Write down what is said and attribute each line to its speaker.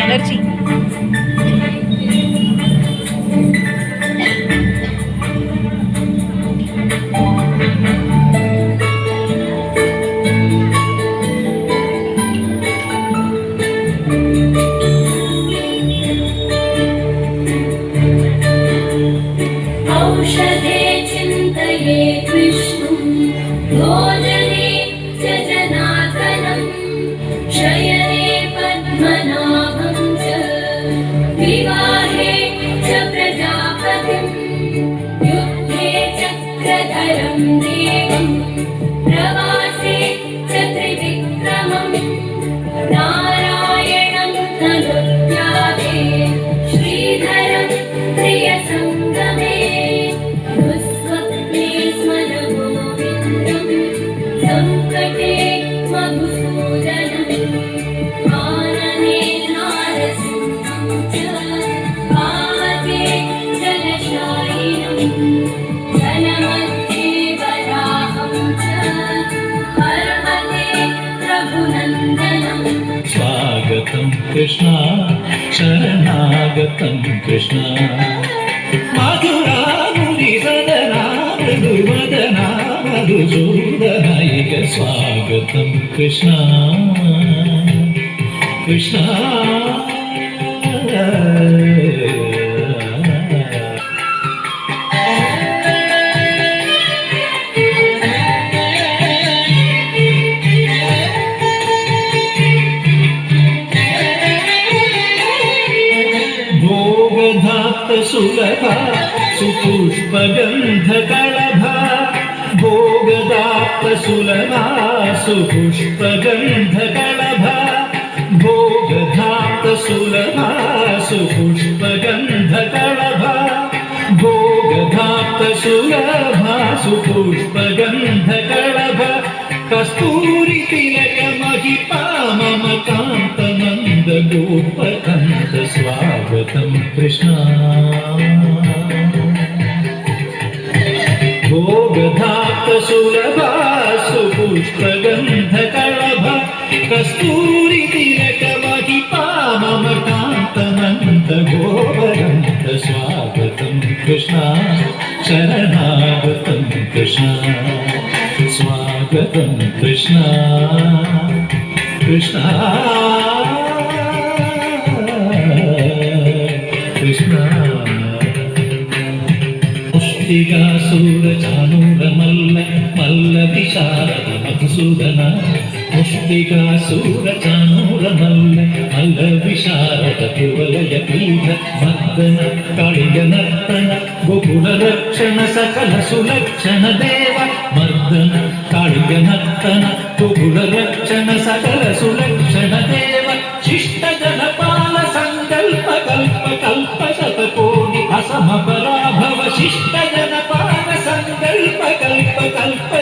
Speaker 1: energy.
Speaker 2: औषधे चिन्तये विष्णुं भोजने च जनार्दनं शयने पद्मनाभं च विवाहे च प्रजापतिं युद्धे चक्रधरं देवं प्रवासे च त्रिविक्रमं नारायणं धनुर्याते श्रीधरं प्रियसङ्गमे दुःस्वप्ने स्मरगोविन्दं सङ्कटे मधुसूदनम् आनने नारसिंहं च पावके जलशायिनं जनमध्ये वराहं च हरहते रघुनन्दनम्
Speaker 3: स्वागतं कृष्ण शरणागतं कृष्ण मधुरा मुनिसदना मधुवदना मधुसूदनैक स्वागतं कृष्ण कृष्ण सुलभा सुपुष्पगन्धकलभा भोगदाप्त सुलभा सुपुष्पगन्धकलभा भोगदाप्त सुलभा सुपुष्पगन्धकलभा भोगदाप्त सुलभा सुपुष्पगन्धकलभा कस्तूरी तिलक महिपा मम कान्तनन्द गोपकन्द स्वागतं कृष्ण भोगधात सुलभा सुपुष्पगन्धकळभ कस्तूरि तिलक महिपा मम कान्तमन्त गोपकन्द स्वागतं कृष्ण शरणागतं कृष्ण स्वागतं कृष्ण कृष्ण कृष्ण मुष्टिकासूर मल्ल मल्ल विशारद मधुसूदन मुष्टिकासूर मल्ल मल्ल विशारद कुवलय पीठ मर्दन काळिय नर्तन गोकुल रक्षण सकल सुलक्षण देव मर्दन काळिय नर्तन गोकुल रक्षण सकल सुलक्षण देव शिष्ट जनपाल संकल्प कल्प कल्प शतकोटि असम पराभव शिष्ट जनपाल संकल्प कल्प कल्प